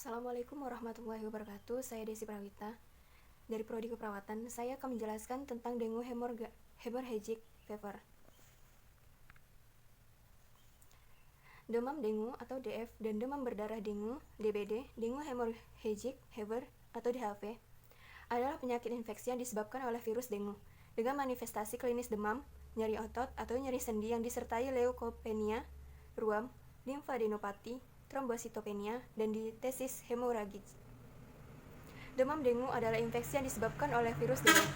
Assalamualaikum warahmatullahi wabarakatuh. Saya Desi Prawita dari Prodi Keperawatan. Saya akan menjelaskan tentang dengue hemorrhagic fever. Demam dengue atau DF dan demam berdarah dengue (DBD), dengue hemorrhagic fever atau DHF adalah penyakit infeksi yang disebabkan oleh virus dengue dengan manifestasi klinis demam, nyeri otot atau nyeri sendi yang disertai leukopenia, ruam, limfadenopati, trombositopenia, dan diatesis hemoragis. Demam dengue adalah infeksi yang disebabkan oleh virus dengue.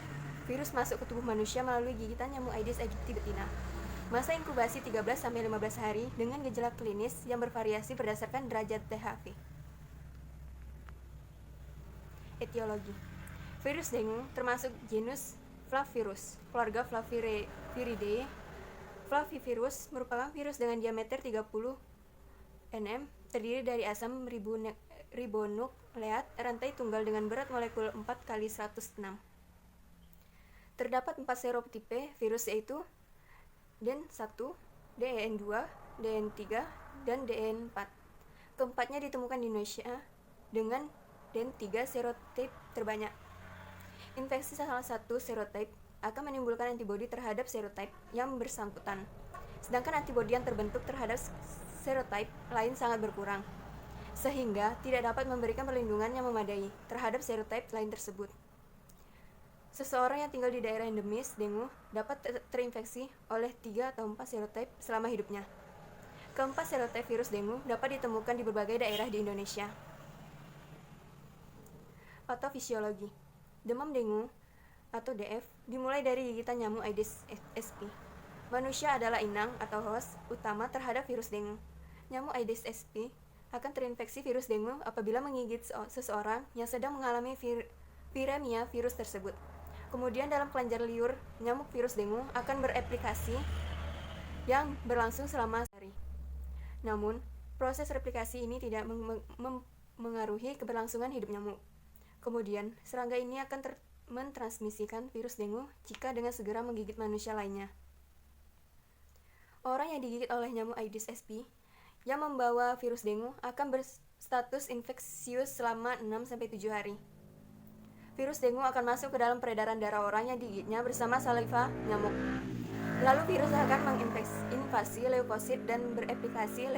Virus masuk ke tubuh manusia melalui gigitan nyamuk Aedes aegypti betina. Masa inkubasi 13-15 hari dengan gejala klinis yang bervariasi berdasarkan derajat DHV. Etiologi. Virus dengue termasuk genus Flavirus, keluarga Flaviviridae. Flavivirus merupakan virus dengan diameter 30 nm, terdiri dari asam ribonukleat rantai tunggal dengan berat molekul 4x106. Terdapat 4 serotipe virus yaitu DEN1, DEN2, DEN3, dan DEN4. Keempatnya ditemukan di Indonesia dengan DEN3 serotip terbanyak. Infeksi salah satu serotip akan menimbulkan antibodi terhadap serotip yang bersangkutan, sedangkan antibodi yang terbentuk terhadap serotip lain sangat berkurang, sehingga tidak dapat memberikan perlindungan yang memadai terhadap serotip lain tersebut. Seseorang yang tinggal di daerah endemis dengue dapat terinfeksi oleh 3 atau 4 serotip selama hidupnya. Keempat serotip virus dengue dapat ditemukan di berbagai daerah di Indonesia. Patofisiologi. Demam dengue atau DF dimulai dari gigitan nyamuk Aedes aegypti. Manusia adalah inang atau host utama terhadap virus dengue. Nyamuk Aedes aegypti akan terinfeksi virus dengue apabila menggigit seseorang yang sedang mengalami viremia virus tersebut. Kemudian dalam kelenjar liur, nyamuk virus dengue akan bereplikasi yang berlangsung selama sehari. Namun, proses replikasi ini tidak mengaruhi keberlangsungan hidup nyamuk. Kemudian, serangga ini akan mentransmisikan virus dengue jika dengan segera menggigit manusia lainnya. Orang yang digigit oleh nyamuk Aedes aegypti yang membawa virus dengue akan berstatus infeksius selama 6-7 hari. Virus dengue akan masuk ke dalam peredaran darah orang yang digigitnya bersama saliva nyamuk. Lalu virus akan menginvasi leukosit dan bereplikasi.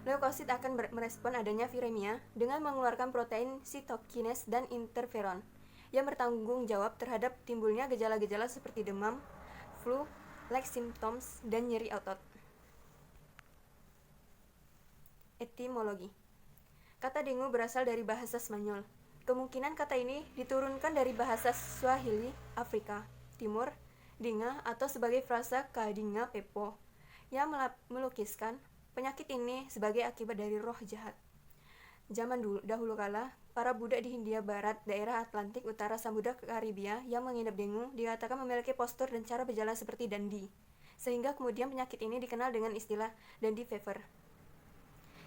Leukosit akan merespon adanya viremia dengan mengeluarkan protein sitokines dan interferon yang bertanggung jawab terhadap timbulnya gejala-gejala seperti demam, flu-like symptoms, dan nyeri otot. Etimologi. Kata dengue berasal dari bahasa Spanyol. Kemungkinan kata ini diturunkan dari bahasa Swahili Afrika Timur, dinga atau sebagai frasa kadinga pepo yang melukiskan penyakit ini sebagai akibat dari roh jahat. Zaman dahulu kala, para budak di Hindia Barat, daerah Atlantik Utara, Samudra Karibia yang mengidap dengue dikatakan memiliki postur dan cara berjalan seperti dandy, sehingga kemudian penyakit ini dikenal dengan istilah dandy fever.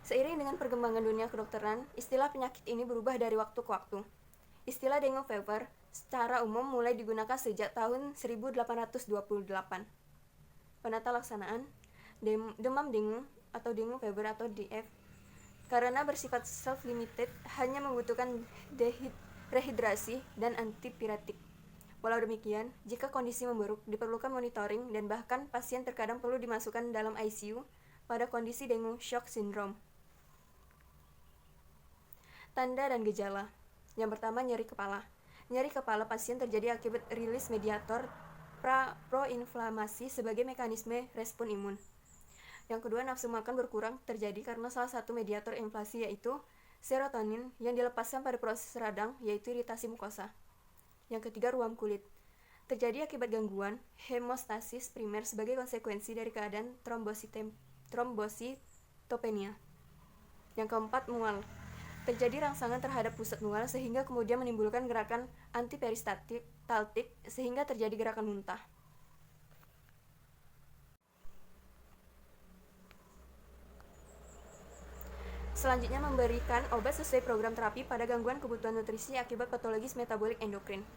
Seiring dengan perkembangan dunia kedokteran, istilah penyakit ini berubah dari waktu ke waktu. Istilah dengue fever secara umum mulai digunakan sejak tahun 1828. Penata laksanaan demam dengue atau dengue fever atau DF karena bersifat self-limited hanya membutuhkan rehidrasi dan antipiretik. Walau demikian, jika kondisi memburuk, diperlukan monitoring dan bahkan pasien terkadang perlu dimasukkan dalam ICU pada kondisi dengue shock syndrome. Tanda dan gejala. Yang pertama, nyeri kepala. Nyeri kepala pasien terjadi akibat rilis mediator proinflamasi sebagai mekanisme respon imun. Yang kedua, nafsu makan berkurang terjadi karena salah satu mediator inflamasi yaitu serotonin yang dilepaskan pada proses radang yaitu iritasi mukosa. Yang ketiga, ruam kulit. Terjadi akibat gangguan hemostasis primer sebagai konsekuensi dari keadaan trombositopenia. Yang keempat, mual. Terjadi rangsangan terhadap pusat mual sehingga kemudian menimbulkan gerakan antiperistaltik sehingga terjadi gerakan muntah. Selanjutnya, memberikan obat sesuai program terapi pada gangguan kebutuhan nutrisi akibat patologis metabolik endokrin.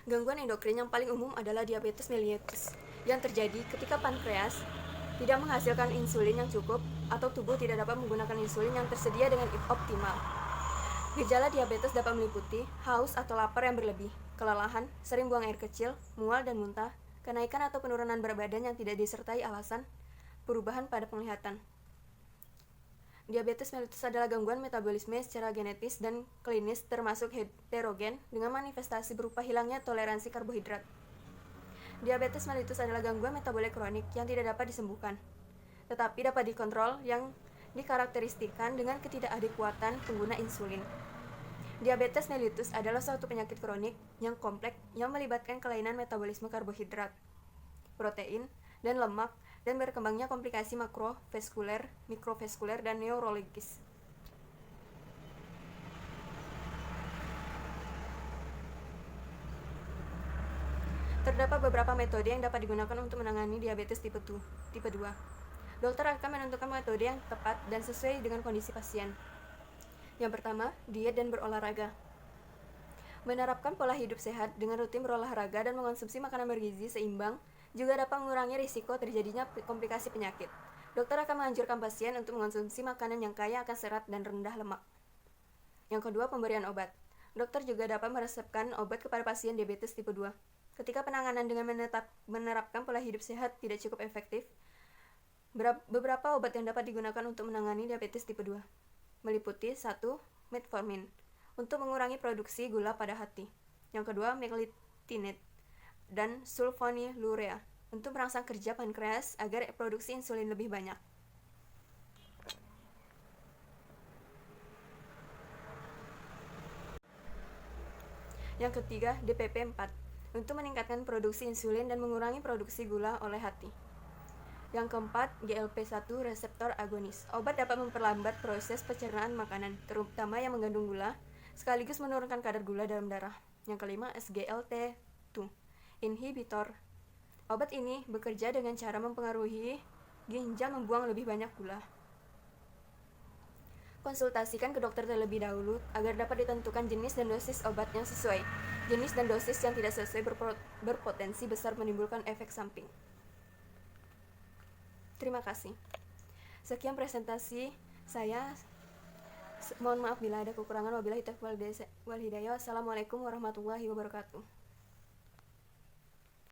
Gangguan endokrin yang paling umum adalah diabetes mellitus. yang terjadi ketika pankreas tidak menghasilkan insulin yang cukup atau tubuh tidak dapat menggunakan insulin yang tersedia dengan optimal. Gejala diabetes dapat meliputi haus atau lapar yang berlebih, kelelahan, sering buang air kecil, mual dan muntah, kenaikan atau penurunan berat badan yang tidak disertai alasan, perubahan pada penglihatan. Diabetes mellitus adalah gangguan metabolisme secara genetis dan klinis termasuk heterogen dengan manifestasi berupa hilangnya toleransi karbohidrat. Diabetes mellitus adalah gangguan metabolik kronik yang tidak dapat disembuhkan, tetapi dapat dikontrol yang dikarakteristikan dengan ketidakadekuatan pengguna insulin. Diabetes mellitus adalah suatu penyakit kronik yang kompleks yang melibatkan kelainan metabolisme karbohidrat, protein, dan lemak dan berkembangnya komplikasi makrovaskuler, mikrovaskuler, dan neurologis. Terdapat beberapa metode yang dapat digunakan untuk menangani diabetes tipe 2. Dokter akan menentukan metode yang tepat dan sesuai dengan kondisi pasien. Yang pertama, diet dan berolahraga. Menerapkan pola hidup sehat dengan rutin berolahraga dan mengonsumsi makanan bergizi seimbang juga dapat mengurangi risiko terjadinya komplikasi penyakit. Dokter akan menganjurkan pasien untuk mengonsumsi makanan yang kaya akan serat dan rendah lemak. Yang kedua, pemberian obat. Dokter juga dapat meresepkan obat kepada pasien diabetes tipe 2. Ketika penanganan dengan menerapkan pola hidup sehat tidak cukup efektif, beberapa obat yang dapat digunakan untuk menangani diabetes tipe 2 meliputi 1. Metformin untuk mengurangi produksi gula pada hati. Yang kedua, meglitinate dan sulfonylurea untuk merangsang kerja pankreas agar produksi insulin lebih banyak. Yang ketiga, DPP-4 untuk meningkatkan produksi insulin dan mengurangi produksi gula oleh hati. Yang keempat, GLP-1 reseptor agonis. Obat dapat memperlambat proses pencernaan makanan, terutama yang mengandung gula, sekaligus menurunkan kadar gula dalam darah. Yang kelima, SGLT2 inhibitor. Obat ini bekerja dengan cara mempengaruhi ginjal membuang lebih banyak gula. Konsultasikan ke dokter terlebih dahulu agar dapat ditentukan jenis dan dosis obat yang sesuai. Jenis dan dosis yang tidak sesuai berpotensi besar menimbulkan efek samping. Terima kasih. Sekian presentasi saya. Mohon maaf bila ada kekurangan. Wabillahi taufiq wal hidayah. Wassalamualaikum warahmatullahi wabarakatuh.